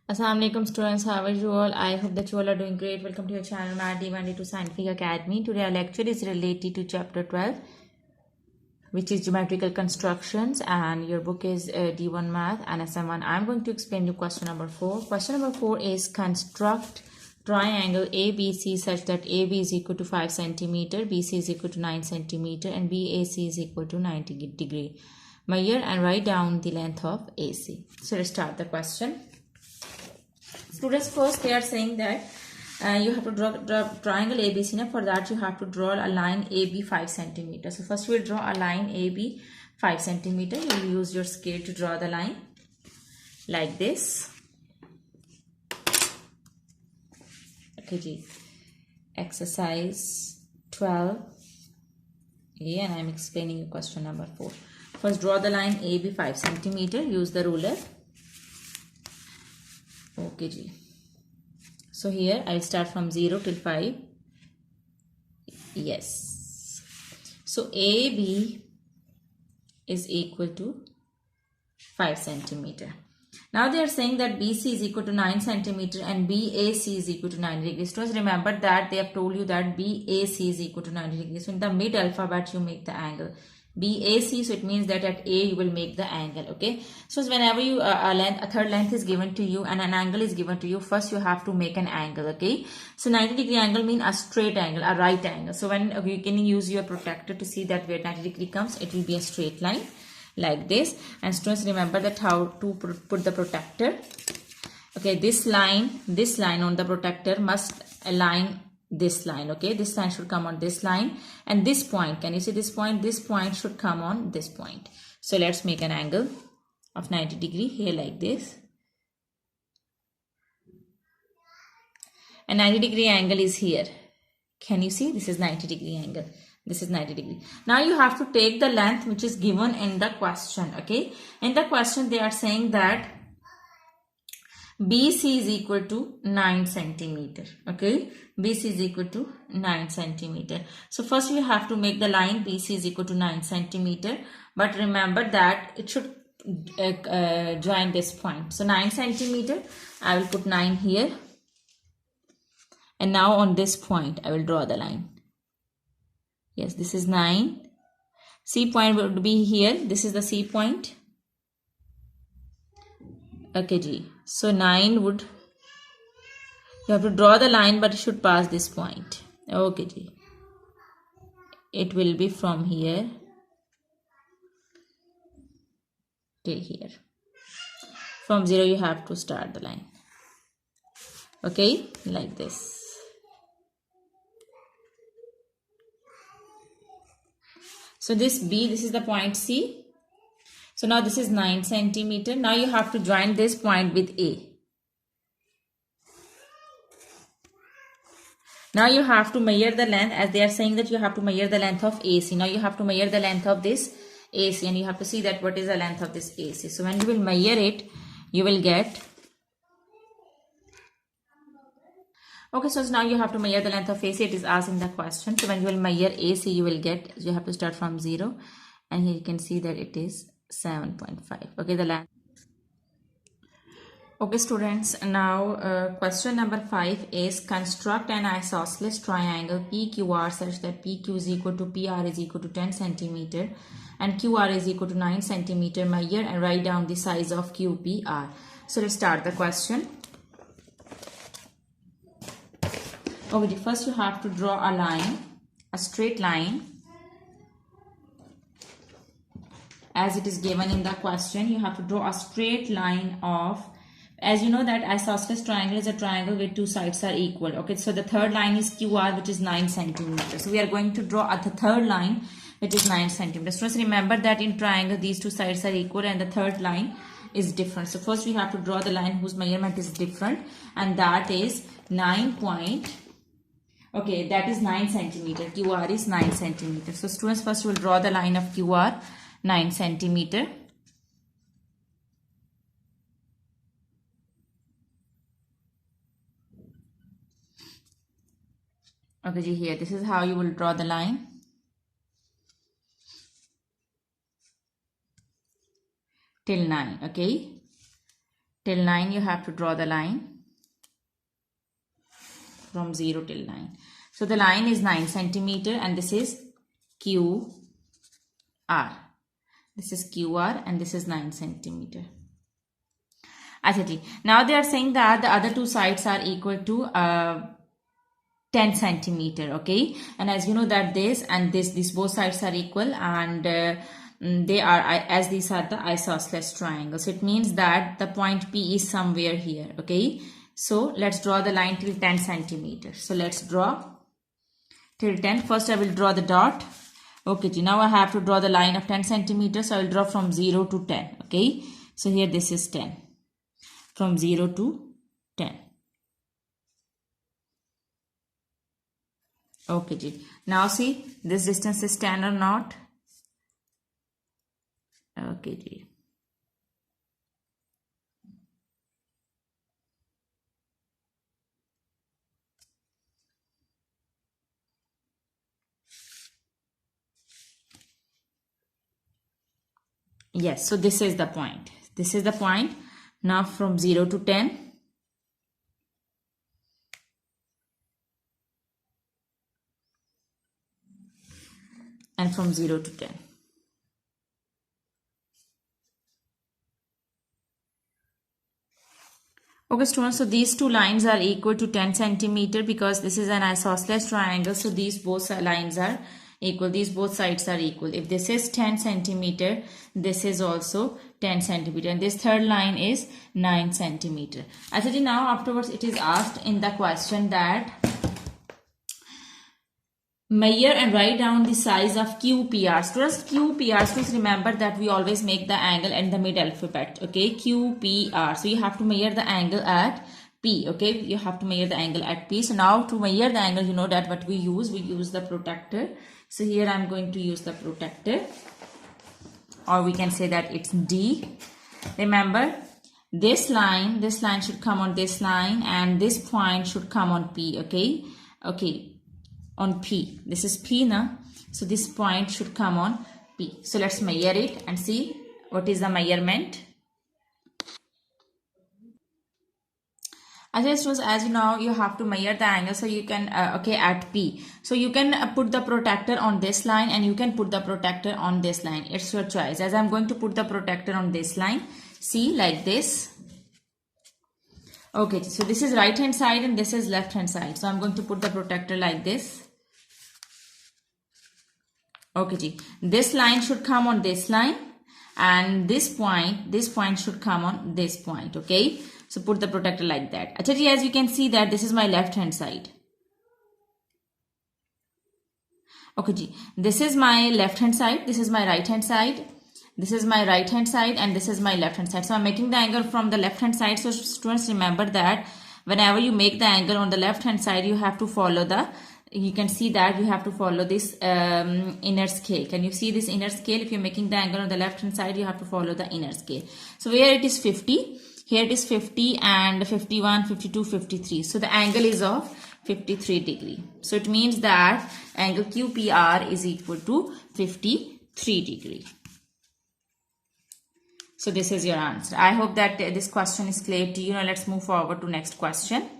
Assalamualaikum students, how are you all? I hope that you all are doing great. Welcome to your channel Math D1 to Scientific Academy. Today our lecture is related to chapter 12, which is geometrical constructions, and your book is D1 Math and SM1. I'm going to explain you question number 4. Question number 4 is construct triangle ABC such that AB is equal to 5 centimeter, BC is equal to 9 centimeter, and BAC is equal to 90 degree. Measure and write down the length of AC. So let's start the question. Students, first they are saying that you have to draw triangle ABC. Now for that you have to draw a line AB 5 centimeter. So first we will draw a line AB 5 centimeter. You will use your scale to draw the line like this. Okay, ji. Exercise 12. Yeah, and I am explaining you question number 4. First draw the line AB 5 centimeter. Use the ruler. Okay, ji. So here I'll start from 0 till 5. Yes. So AB is equal to 5 centimeter. Now they are saying that BC is equal to 9 centimeter and BAC is equal to 90 degrees. So remember that they have told you that BAC is equal to 90 degrees. So in the mid alphabet you make the angle. BAC, so it means that at A you will make the angle. Okay, so whenever you a third length is given to you and an angle is given to you, first you have to make an angle. Okay, so 90 degree angle means a straight angle, a right angle. So when you can use your protractor to see that where 90 degree comes, it will be a straight line like this. And students, remember that how to put the protractor. Okay, this line on the protractor must align this line. Okay, this line should come on this line, and this point, can you see this point? This point should come on this point. So let's make an angle of 90 degree here like this. And 90 degree angle is here. Can you see? This is 90 degree angle. This is 90 degree. Now you have to take the length which is given in the question. Okay, in the question they are saying that BC is equal to 9 centimeter. Okay, BC is equal to 9 centimeter. So first we have to make the line BC is equal to 9 centimeter. But remember that it should join this point. So 9 centimeter, I will put 9 here. And now on this point, I will draw the line. Yes, this is 9. C point would be here. This is the C point. Okay, G. So 9 would, you have to draw the line, but it should pass this point. Okay, G. It will be from here till here. From 0 you have to start the line. Okay, like this. So this B, this is the point C. So now this is 9 centimeter. Now you have to join this point with A. Now you have to measure the length, as they are saying that you have to measure the length of AC. Now you have to measure the length of this AC, and you have to see that what is the length of this AC. So when you will measure it, you will get. Okay, so now you have to measure the length of AC. It is asked in the question. So when you will measure AC, you will get, you have to start from 0. And here you can see that it is 7.5. Okay, the length. Okay, students, now question number 5 is construct an isosceles triangle PQR such that PQ is equal to PR is equal to 10 centimeter and QR is equal to 9 centimeter. Measure and write down the size of QPR. So let's start the question. Okay, first you have to draw a line, a straight line. As it is given in the question, you have to draw a straight line of, as you know that isosceles triangle is a triangle where two sides are equal. Okay, so the third line is QR, which is 9 centimeters. So we are going to draw at the third line, which is 9 centimeters. First remember that in triangle these two sides are equal and the third line is different. So first we have to draw the line whose measurement is different, and that is 9 centimeter. QR is 9 centimeter. So students, first you will draw the line of QR 9 centimeter. Okay, here this is how you will draw the line. Till 9. Okay, till 9 you have to draw the line from 0 till 9. So the line is 9 centimeter and this is QR. This is QR and this is 9 centimeter. Now they are saying that the other two sides are equal to 10 centimeter, okay? And as you know that this and this both sides are equal, and they are, as these are the isosceles triangles. It means that the point P is somewhere here, okay? So let's draw the line till 10 centimeters. So let's draw till 10. First I will draw the dot. Okay, now I have to draw the line of 10 centimeters. So I will draw from 0 to 10, okay? So here this is 10. From 0 to 10. Okay, ji. Now see, this distance is 10 or not? Okay, ji. Yes, so this is the point. This is the point. Now from 0 to 10. And from 0 to 10. Okay students, so these two lines are equal to 10 centimeter because this is an isosceles triangle. So these both lines are equal. These both sides are equal. If this is 10 centimeter, this is also 10 centimeter. And this third line is 9 centimeter. Actually now afterwards it is asked in the question that measure and write down the size of QPR. Students, QPR, students remember that we always make the angle in the mid alphabet, okay? QPR. So you have to measure the angle at P, okay? You have to measure the angle at P. So now to measure the angle, you know that what we use the protractor. So here I'm going to use the protractor, or we can say that it's D. Remember, this line should come on this line and this point should come on P, okay? Okay. On P. This is P now. So this point should come on P. So let's measure it and see what is the measurement. As you know, you have to measure the angle. So you can, at P. So you can put the protractor on this line and you can put the protractor on this line. It's your choice. As I'm going to put the protractor on this line. See, like this. Okay, so this is right hand side and this is left hand side. So I'm going to put the protractor like this. Okay, this line should come on this line and this point should come on this point, okay? So put the protractor like that. Actually, as you can see that this is my left hand side. Okay, this is my left hand side, this is my right hand side, this is my right hand side and this is my left hand side. So I'm making the angle from the left hand side. So students, remember that whenever you make the angle on the left hand side, you have to follow the, you can see that you have to follow this inner scale. Can you see this inner scale? If you're making the angle on the left hand side, you have to follow the inner scale. So where it is 50, here it is 50 and 51, 52, 53. So the angle is of 53 degree. So it means that angle QPR is equal to 53 degree. So this is your answer. I hope that this question is clear to you. Now let's move forward to next question.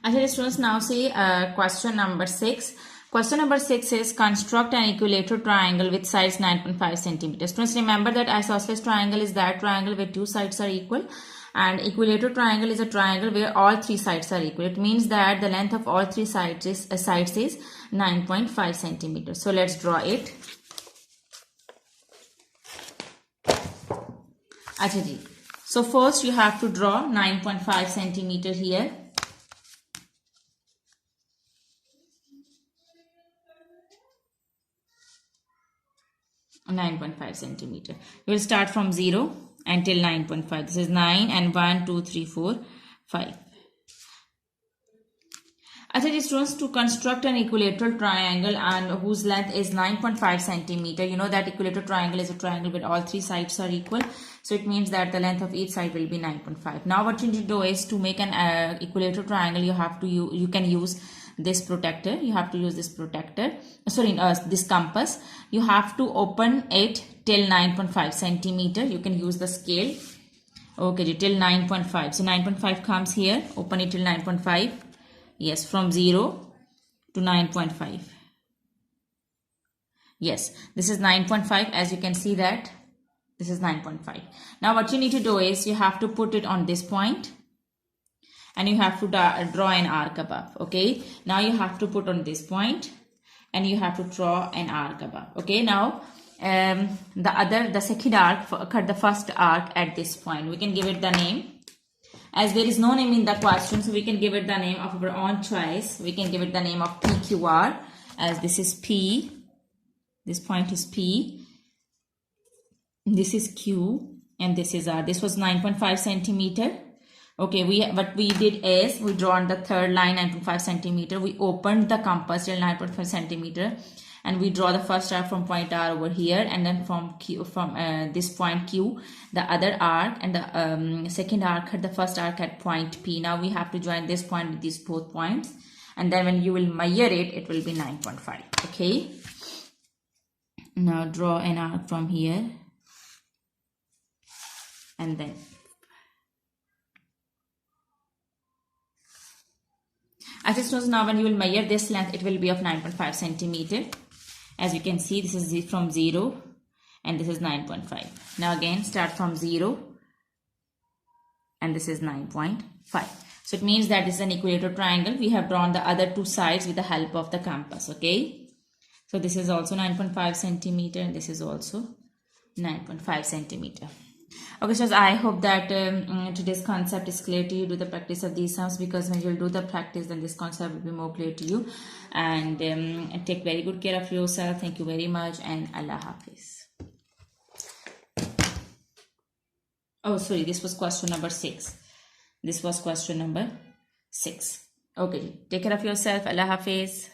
Okay, students, now see question number 6. Question number 6 is construct an equilateral triangle with sides 9.5 centimeters. Students, remember that isosceles triangle is that triangle where two sides are equal, and equilateral triangle is a triangle where all three sides are equal. It means that the length of all three sides is 9.5 centimeters. So let's draw it. Achha, so first you have to draw 9.5 centimeter here. 9.5 centimeter. We will start from 0 until 9.5. This is 9 and 1, 2, 3, 4, 5. Actually, students, to construct an equilateral triangle and whose length is 9.5 centimeter, you know that equilateral triangle is a triangle where all three sides are equal. So it means that the length of each side will be 9.5. Now what you need to do is to make an equilateral triangle, you can use this protractor. You have to use this protractor. Sorry, this compass. You have to open it till 9.5 centimeter. You can use the scale. Okay ji, till 9.5. So 9.5 comes here. Open it till 9.5. Yes, from 0 to 9.5. Yes, this is 9.5. As you can see that this is 9.5. Now what you need to do is you have to put it on this point and you have to draw an arc above. Okay, now you have to put on this point and you have to draw an arc above. Okay, now the second arc, cut the first arc at this point. We can give it the name. As there is no name in the question, so we can give it the name of our own choice. We can give it the name of PQR, as this is P. This point is P. This is Q and this is R. This was 9.5 centimeter. Okay, what we did is we drawn the third line 9.5 centimeter. We opened the compass till 9.5 centimeter and we draw the first arc from point R over here, and then from Q, from this point Q, the other arc, and the second arc at the first arc at point P. Now we have to join this point with these both points, and then when you will measure it, it will be 9.5. Okay. Now draw an arc from here and then as it shows, now when you will measure this length, it will be of 9.5 centimeter. As you can see, this is from 0 and this is 9.5. Now again start from 0 and this is 9.5. So it means that this is an equilateral triangle. We have drawn the other two sides with the help of the compass. Okay, so this is also 9.5 centimeter and this is also 9.5 centimeter. Okay, so I hope that today's concept is clear to you. Do the practice of these sums, because when you'll do the practice, then this concept will be more clear to you. And take very good care of yourself. Thank you very much, and Allah Hafiz. Oh, sorry, this was question number 6. This was question number 6. Okay, take care of yourself. Allah Hafiz.